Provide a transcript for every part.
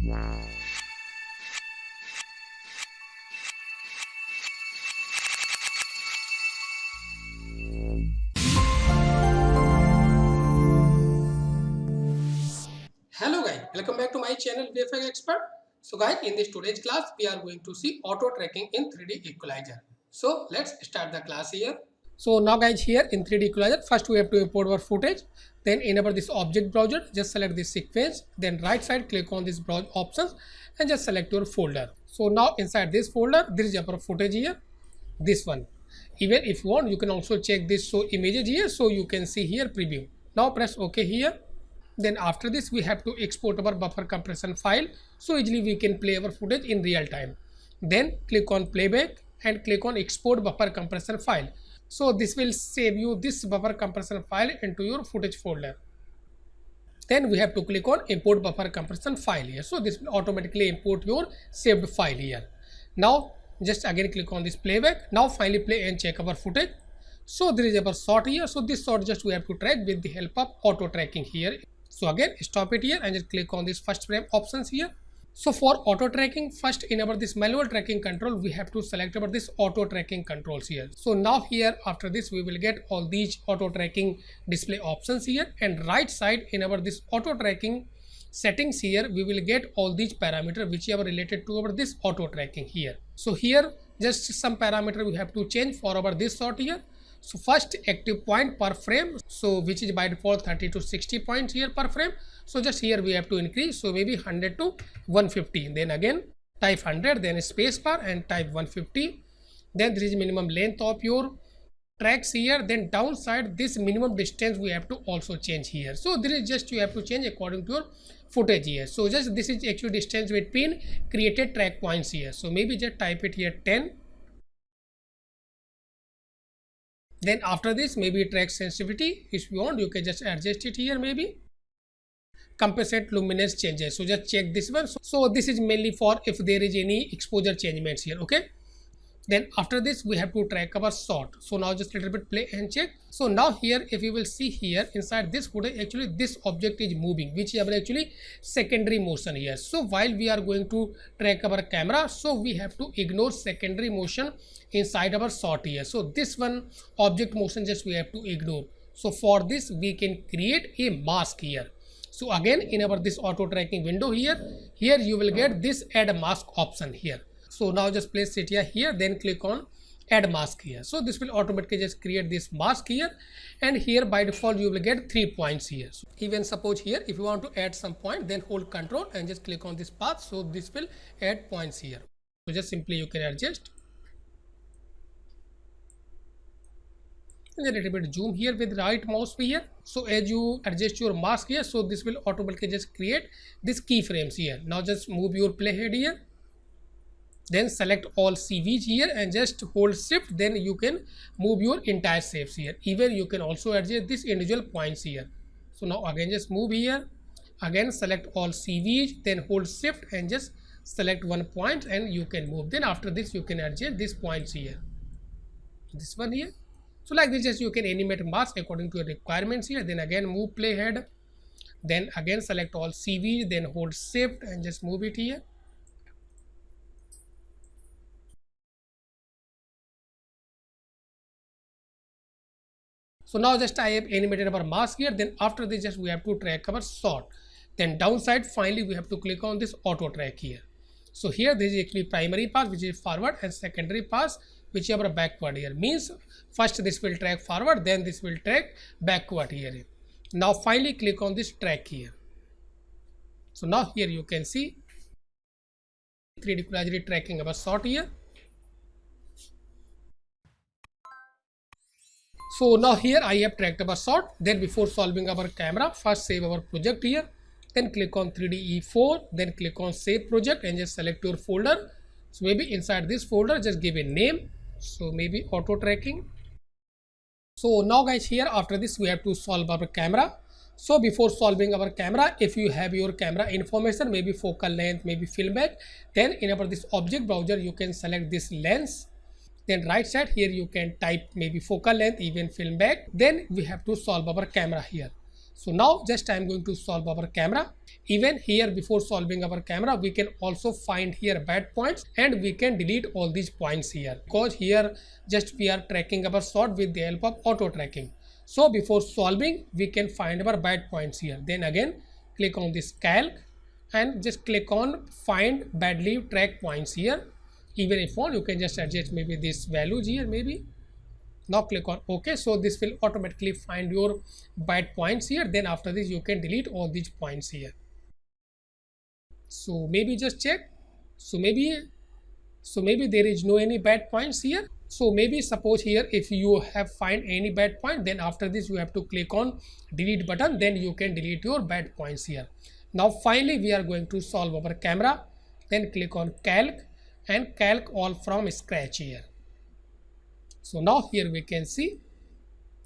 Hello guys, welcome back to my channel VFX Expert. So guys, in this today's class we are going to see auto tracking in 3D equalizer. So let's start the class here. So now guys, here in 3D equalizer, first we have to import our footage, then enable this object browser, just select this sequence, then right side click on this browse options and just select your folder. So now inside this folder there is our footage here, this one. Even if you want, you can also check this show images here, so you can see here preview. Now press OK here. Then after this we have to export our buffer compression file, so easily we can play our footage in real time. Then click on playback and click on export buffer compression file. So this will save you this buffer compression file into your footage folder. Then we have to click on import buffer compression file here, so this will automatically import your saved file here. Now just again click on this playback. Now finally play and check our footage. So there is our shot here, so this shot just we have to track with the help of auto tracking here. So again stop it here and just click on this first frame options here. So for auto tracking, first enable this manual tracking control, we have to select about this auto tracking controls here. So now here after this we will get all these auto tracking display options here, and right side enable this auto tracking settings here, we will get all these parameters which are related to our this auto tracking here. So here just some parameter we have to change for our this shot here. So first active point per frame, so which is by default 30 to 60 points here per frame. So just here we have to increase, so maybe 100 to 150. Then again type 100, then space bar and type 150. Then there is minimum length of your tracks here. Then downside this minimum distance we have to also change here. So there is just you have to change according to your footage here. So just this is actual distance between created track points here. So maybe just type it here 10. Then after this maybe track sensitivity, if you want you can just adjust it here, maybe compensate luminance changes. So just check this one. So this is mainly for if there is any exposure changements here. Okay, then after this we have to track our shot. So now just a little bit play and check. So now here if you will see here inside this footage, actually this object is moving, which is actually secondary motion here. So while we are going to track our camera, so we have to ignore secondary motion inside our shot here. So this one object motion just we have to ignore. So for this we can create a mask here. So again in our this auto tracking window here you will get this add mask option here. So now just place it here, then click on add mask here. So this will automatically just create this mask here, and here by default you will get 3 points here. So even suppose here if you want to add some point, then hold control and just click on this path, so this will add points here. So just simply you can adjust and a little bit zoom here with right mouse here. So as you adjust your mask here, so this will automatically just create this keyframes here. Now just move your playhead here, then select all CVs here and just hold shift, then you can move your entire shapes here. Even you can also adjust this individual points here. So now again just move here, again select all CVs, then hold shift and just select one point and you can move. Then after this you can adjust these points here, this one here. So like this just you can animate mask according to your requirements here. Then again move playhead, then again select all CVs, then hold shift and just move it here. So now just I have animated our mask here. Then after this just we have to track our shot. Then downside finally we have to click on this auto track here. So here this is actually primary pass which is forward, and secondary pass which is our backward here. Means first this will track forward, then this will track backward here. Now finally click on this track here. So now here you can see 3D equalizer tracking our shot here. So now here I have tracked our shot. Then before solving our camera, first save our project here, then click on 3D-E4, then click on save project and just select your folder. So maybe inside this folder just give a name, so maybe auto tracking. So now guys here after this we have to solve our camera. So before solving our camera, if you have your camera information, maybe focal length, maybe film back, then in our this object browser you can select this lens. Then right side here you can type maybe focal length, even film back. Then we have to solve our camera here. So now just I'm going to solve our camera. Even here, before solving our camera, we can also find here bad points and we can delete all these points here, because here just we are tracking our shot with the help of auto tracking. So before solving, we can find our bad points here. Then again click on this calc and just click on find badly tracked points here. Even if you can just adjust maybe this values here maybe. Now click on OK. So this will automatically find your bad points here. Then after this you can delete all these points here. So maybe just check. So maybe there is no any bad points here. So maybe suppose here if you have find any bad point, then after this you have to click on delete button, then you can delete your bad points here. Now finally we are going to solve our camera. Then click on calc and calc all from scratch here. So now here we can see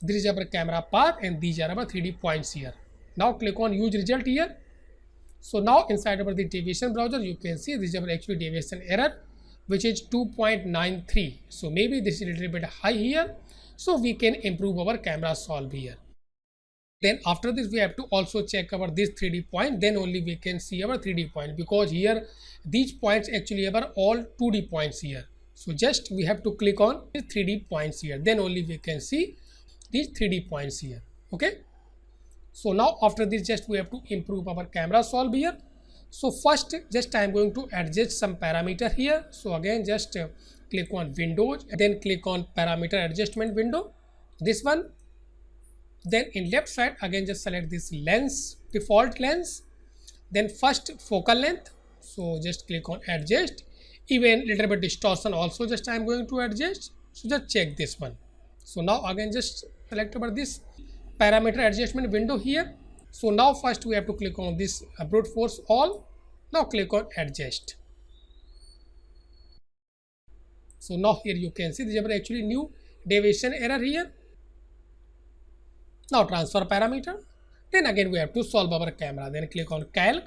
this is our camera path and these are our 3D points here. Now click on use result here. So now inside our the deviation browser you can see this is our actual deviation error, which is 2.93. So maybe this is a little bit high here, so we can improve our camera solve here. Then after this we have to also check our this 3D point, then only we can see our 3D point, because here these points actually are all 2D points here. So just we have to click on the 3D points here, then only we can see these 3D points here. Okay. So now after this just we have to improve our camera solve here. So first just I am going to adjust some parameter here. So again just click on Windows and then click on parameter adjustment window, this one. Then in left side again just select this lens, default lens, then first focal length. So just click on adjust. Even little bit distortion also just I am going to adjust. So just check this one. So now again just select over this parameter adjustment window here. So now first we have to click on this brute force all. Now click on adjust. So now here you can see this is actually new deviation error here. Now transfer parameter. Then again we have to solve our camera. Then click on calc,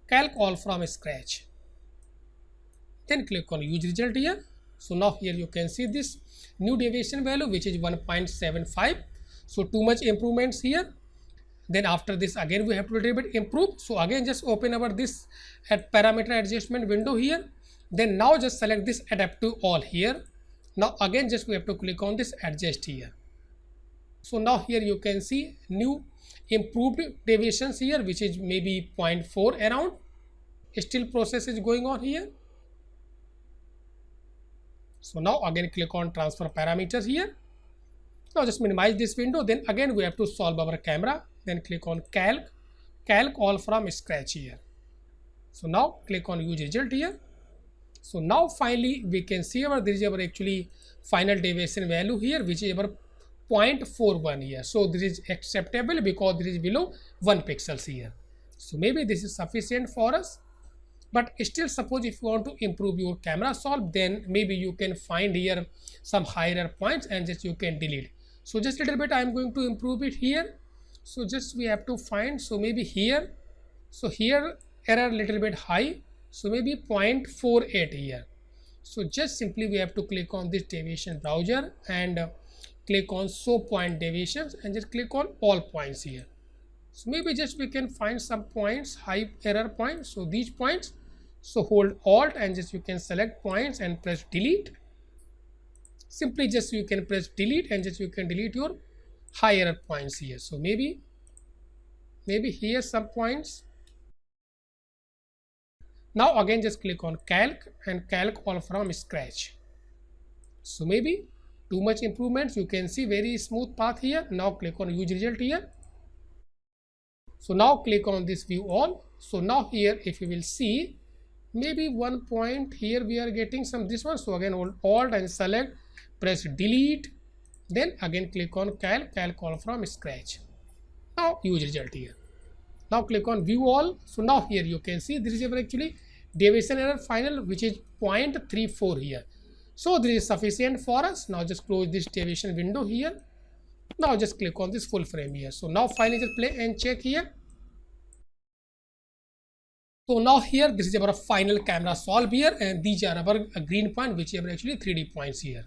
calc all from scratch. Then click on use result here. So now here you can see this new deviation value, which is 1.75. So too much improvements here. Then after this again we have to little bit improve. So again just open our this at parameter adjustment window here. Then now just select this adapt to all here. Now again just we have to click on this adjust here. So now here you can see new improved deviations here, which is maybe 0.4 around. Still process is going on here. So now again click on transfer parameters here. Now just minimize this window. Then again we have to solve our camera. Then click on calc, calc all from scratch here. So now click on use result here. So now finally we can see our this is our actually final deviation value here, which is our 0.41 here. So this is acceptable because this is below 1 pixels here. So maybe this is sufficient for us. But still suppose if you want to improve your camera solve, then maybe you can find here some higher points and just you can delete. So just a little bit I am going to improve it here. So just we have to find, so maybe here, so here error little bit high, so maybe 0.48 here. So just simply we have to click on this deviation browser and click on show point deviations and just click on all points here. So maybe just we can find some points, high error points. So these points, so hold alt and just you can select points and press delete. Simply just you can press delete and just you can delete your high error points here. So maybe here some points. Now again just click on calc and calc all from scratch. So maybe too much improvements, you can see very smooth path here. Now click on use result here. So now click on this view all. So now here if you will see maybe 1 point here we are getting some this one. So again hold alt and select, press delete, then again click on calc, calc all from scratch. Now use result here. Now click on view all. So now here you can see this is actually deviation error final, which is 0.34 here. So this is sufficient for us. Now just close this deviation window here. Now just click on this full frame here. So now finally just play and check here. So now here this is our final camera solve here, and these are our green point, which are actually 3D points here.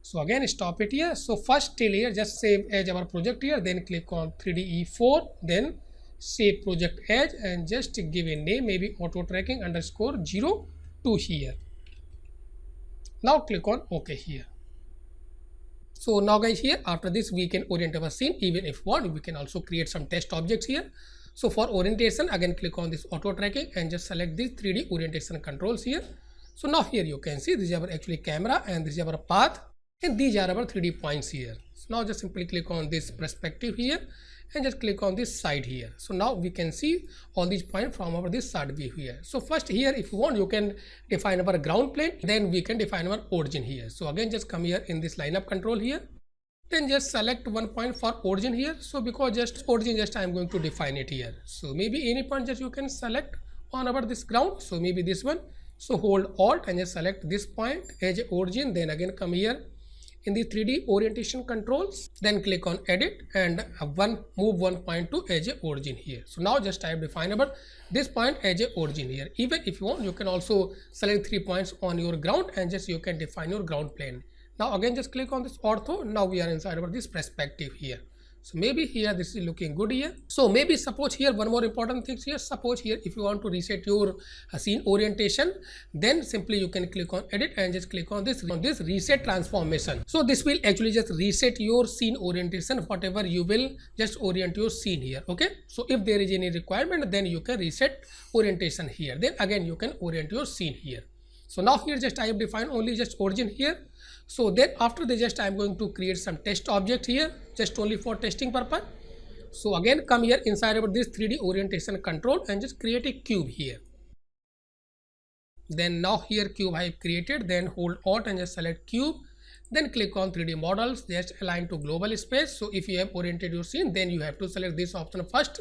So again stop it here. So first till here just save as our project here, then click on 3D-E4, then save project as and just give a name, maybe auto tracking _02 here. Now click on OK here. So now guys, here after this we can orient our scene. Even if want, we can also create some test objects here. So for orientation, again click on this auto tracking and just select these 3D orientation controls here. So now here you can see this is our actually camera and this is our path and these are our 3D points here. So now just simply click on this perspective here and just click on this side here. So now we can see all these points from our this side view here. So first here, if you want, you can define our ground plane, then we can define our origin here. So again just come here in this lineup control here, then just select one point for origin here. So because just origin, just I am going to define it here. So maybe any point just you can select on our this ground. So maybe this one. So hold Alt and just select this point as origin, then again come here in the 3D orientation controls, then click on edit and move one point to as a origin here. So now just type definable this point as a origin here. Even if you want, you can also select 3 points on your ground and just you can define your ground plane. Now again just click on this ortho. Now we are inside of this perspective here. So maybe here this is looking good here. So maybe suppose here one more important thing here. Suppose here if you want to reset your scene orientation, then simply you can click on edit and just click on this reset transformation. So this will actually just reset your scene orientation, whatever you will just orient your scene here. Okay. So if there is any requirement, then you can reset orientation here. Then again you can orient your scene here. So now here just I have defined only just origin here. So then after this just I am going to create some test object here, just only for testing purpose. So again come here inside of this 3D orientation control and just create a cube here. Then now here cube I have created, then hold Alt and just select cube. Then click on 3D models, just align to global space. So if you have oriented your scene, then you have to select this option first.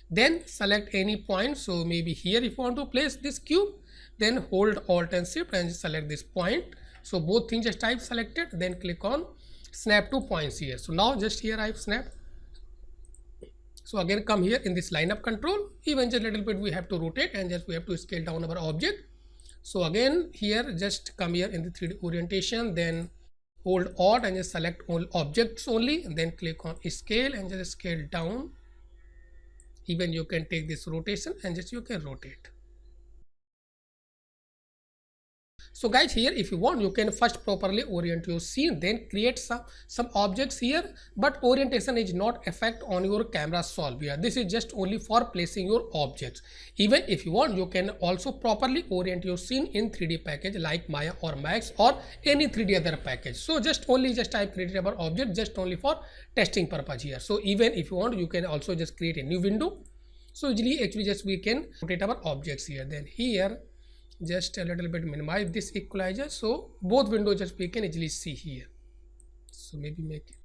Then select any point. So maybe here if you want to place this cube, then hold Alt and Shift and select this point. So both things just type selected, then click on snap to points here. So now just here I have snapped. So again come here in this lineup control, even just a little bit we have to rotate and just we have to scale down our object. So again here just come here in the 3D orientation, then hold Alt and just select all objects only, and then click on scale and just scale down. Even you can take this rotation and just you can rotate. So guys, here if you want, you can first properly orient your scene, then create some objects here, but orientation is not effect on your camera solve here. This is just only for placing your objects. Even if you want, you can also properly orient your scene in 3D package like Maya or Max or any 3D other package. So just I created our object just only for testing purpose here. So even if you want, you can also just create a new window. So actually just we can rotate our objects here. Then here just a little bit minimize this equalizer, so both windows just we can easily see here. So maybe make it,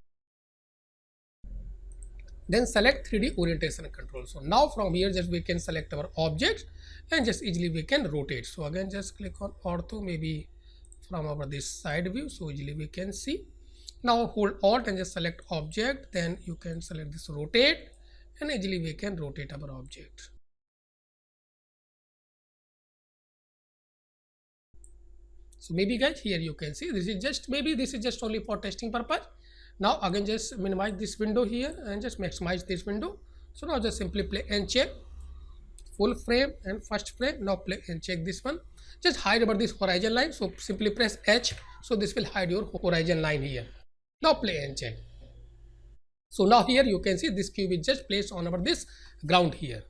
then select 3D orientation control. So now from here just we can select our objects and just easily we can rotate. So again just click on ortho, maybe from our this side view, so easily we can see. Now hold Alt and just select object, then you can select this rotate and easily we can rotate our object. So maybe guys, here you can see this is just only for testing purpose. Now again just minimize this window here and just maximize this window. So now just simply play and check full frame and first frame. Now play and check this one. Just hide over this horizon line. So simply press H. So this will hide your horizon line here. Now play and check. So now here you can see this cube is just placed on over this ground here.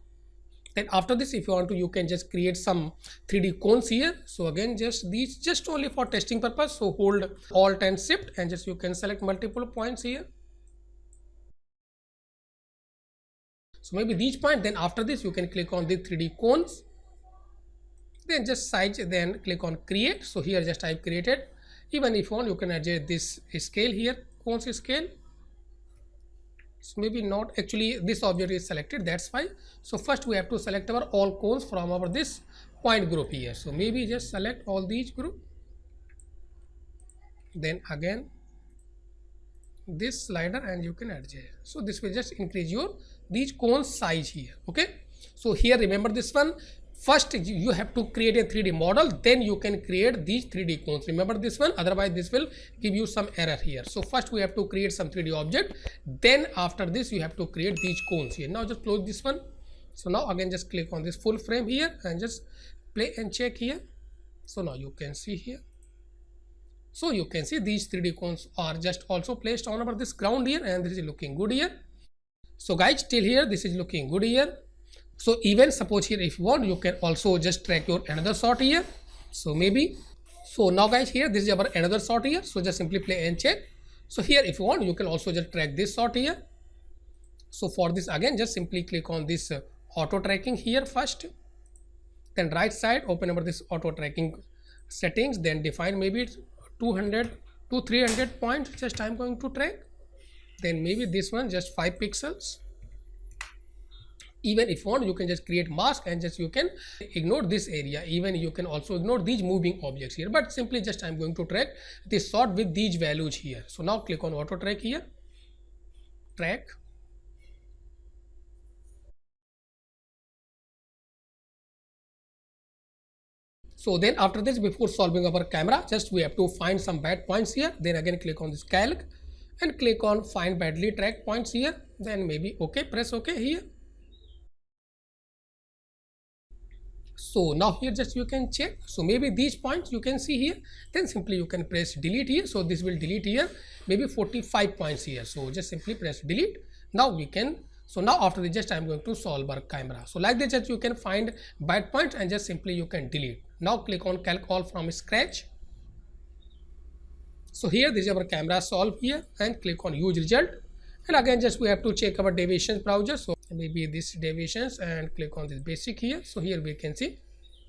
Then after this, if you want to, you can just create some 3D cones here. So again, just these just only for testing purpose. So hold Alt and Shift and just you can select multiple points here. So maybe these points. Then after this, you can click on the 3D cones. Then just size. Then click on create. So here just I've created. Even if you want, you can adjust this scale here, cones scale. So maybe not, actually this object is selected, that's why. So first we have to select our all cones from our this point group here. So maybe just select all these group, then again this slider and you can adjust. So this will just increase your these cones size here. Okay, so here remember this one, first you have to create a 3D model, then you can create these 3D cones. Remember this one, otherwise this will give you some error here. So first we have to create some 3D object, then after this you have to create these cones here. Now just close this one. So now again just click on this full frame here and just play and check here. So now you can see here. So you can see these 3D cones are just also placed on over this ground here, and this is looking good here. So guys, till here this is looking good here. So even suppose here if you want, you can also just track your another shot here. So maybe, so now guys here this is our another shot here. So just simply play and check. So here if you want, you can also just track this shot here. So for this again just simply click on this auto tracking here first. Then right side open over this auto tracking settings, then define maybe 200 to 300 points just I'm going to track. Then maybe this one just 5 pixels. Even if you want, you can just create mask and just you can ignore this area. Even you can also ignore these moving objects here, but simply just I'm going to track this shot with these values here. So now click on auto track here, track. So then after this, before solving our camera, just we have to find some bad points here. Then again click on this calc and click on find badly tracked points here. Then maybe okay, press okay here. So now here just you can check. So maybe these points you can see here. Then simply you can press delete here. So this will delete here maybe 45 points here. So just simply press delete. Now we can. So now after this just I'm going to solve our camera. So like this just you can find bad points and just simply you can delete. Now click on calc all from scratch. So here this is our camera solve here, and click on use result. And again just we have to check our deviations browser. So maybe this deviations and click on this basic here. So here we can see.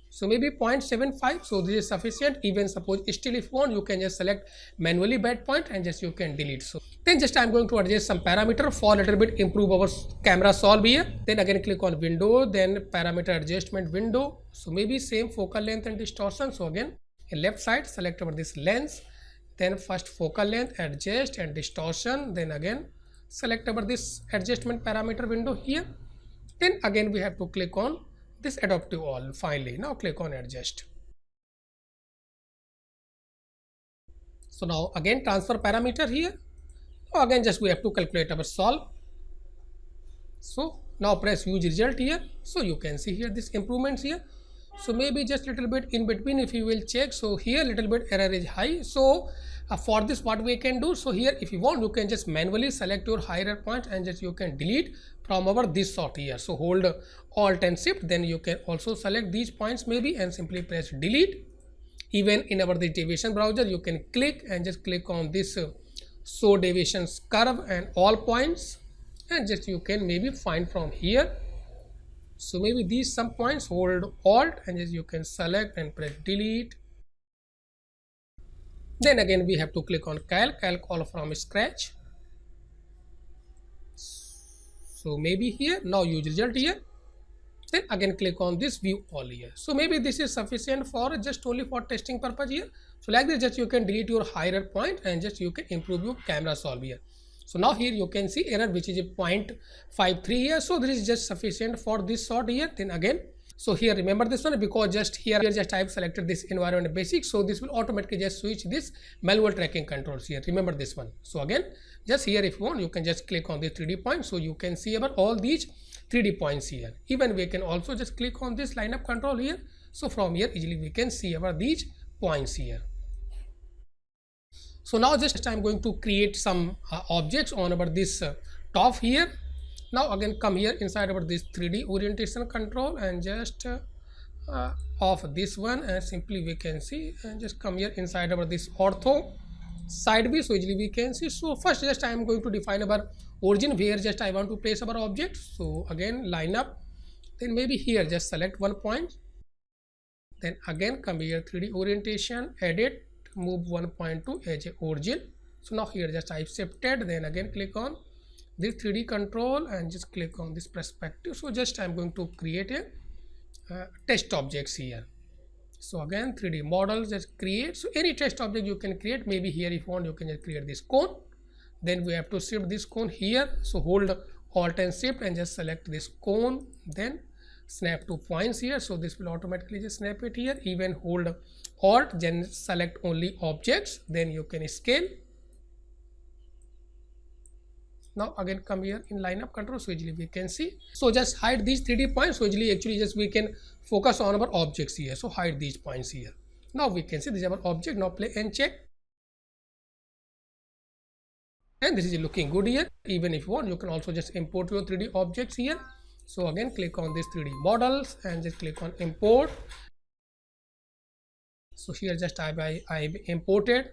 So maybe 0.75. So this is sufficient. Even suppose still if you want, you can just select manually bad point and just you can delete. So then just I'm going to adjust some parameter for a little bit improve our camera solve here. Then again click on window, then parameter adjustment window. So maybe same focal length and distortion. So again in left side select over this lens, then first focal length, adjust and distortion, then again select over this adjustment parameter window here. Then again we have to click on this adaptive all. Finally now click on adjust. So now again transfer parameter here. Now again just we have to calculate our solve. So now press use result here. So you can see here this improvements here. So maybe just little bit in between if you will check. So here little bit error is high. So for this what we can do, so here if you want you can just manually select your higher point and just you can delete from our this sort here. So hold alt and shift, then you can also select these points maybe and simply press delete. Even in our the deviation browser you can click and just click on this show deviations curve and all points, and just you can maybe find from here. So maybe these some points, hold alt and just you can select and press delete. Then again we have to click on calc all from scratch. So maybe here now use result here. Then again click on this view all here. So maybe this is sufficient for just only for testing purpose here. So like this just you can delete your higher point and just you can improve your camera solve here. So now here you can see error which is a 0.53 here. So this is just sufficient for this shot here. Then again, so here remember this one because just here just I've selected this environment basic. So this will automatically just switch this manual tracking controls here. Remember this one. So again, just here if you want, you can just click on the 3D point. So you can see about all these 3D points here. Even we can also just click on this lineup control here. So from here easily we can see about these points here. So now just I'm going to create some objects on about this top here. Now again come here inside about this 3D orientation control and just off this one, and simply we can see and just come here inside about this ortho side view. So easily we can see. So first just I am going to define our origin where just I want to place our object. So again line up, then maybe here just select one point, then again come here 3D orientation, edit, move 1.2 as a origin. So now here just I shifted, then again click on this 3D control and just click on this perspective. So just I'm going to create a test objects here. So again 3D model just create. So any test object you can create. Maybe here if you want you can just create this cone. Then we have to shift this cone here. So hold alt and shift and just select this cone. Then snap to points here. So this will automatically just snap it here. Even hold Alt, then select only objects, then you can scale. Now again come here in lineup control, so easily we can see. So just hide these 3D points, so easily actually just we can focus on our objects here. So hide these points here. Now we can see this is our object. Now play and check. And this is looking good here. Even if you want, you can also just import your 3D objects here. So again click on this 3D models and just click on import. So here just I imported.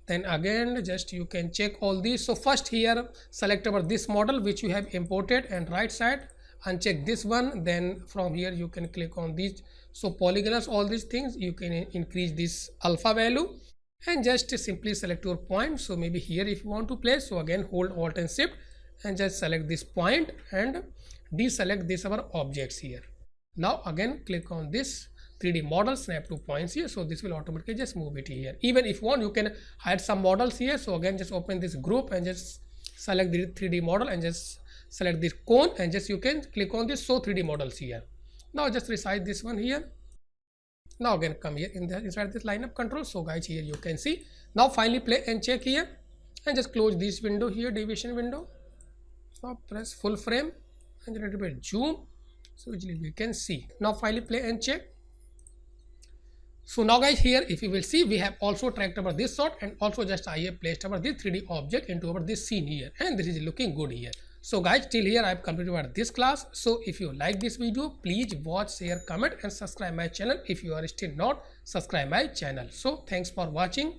Then again just you can check all these. So first here select over this model which you have imported, and right side uncheck this one. Then from here you can click on these. So polygonals, all these things you can increase this alpha value, and just simply select your point. So maybe here if you want to place, so again hold Alt and Shift and just select this point and deselect this our objects here. Now again click on this 3D model, snap to points here. So this will automatically just move it here. Even if you want, you can hide some models here. So again just open this group and just select the 3D model and just select this cone, and just you can click on this show 3D models here. Now just resize this one here. Now again come here inside this lineup control. So guys here you can see. Now finally play and check here, and just close this window here, deviation window. Now press full frame and a little bit zoom, so easily we can see. Now finally play and check. So now guys here if you will see, we have also tracked over this shot, and also just I have placed over this 3D object into over this scene here, and this is looking good here. So guys, till here I have completed over this class. So if you like this video, please watch, share, comment and subscribe my channel if you are still not subscribe my channel. So thanks for watching.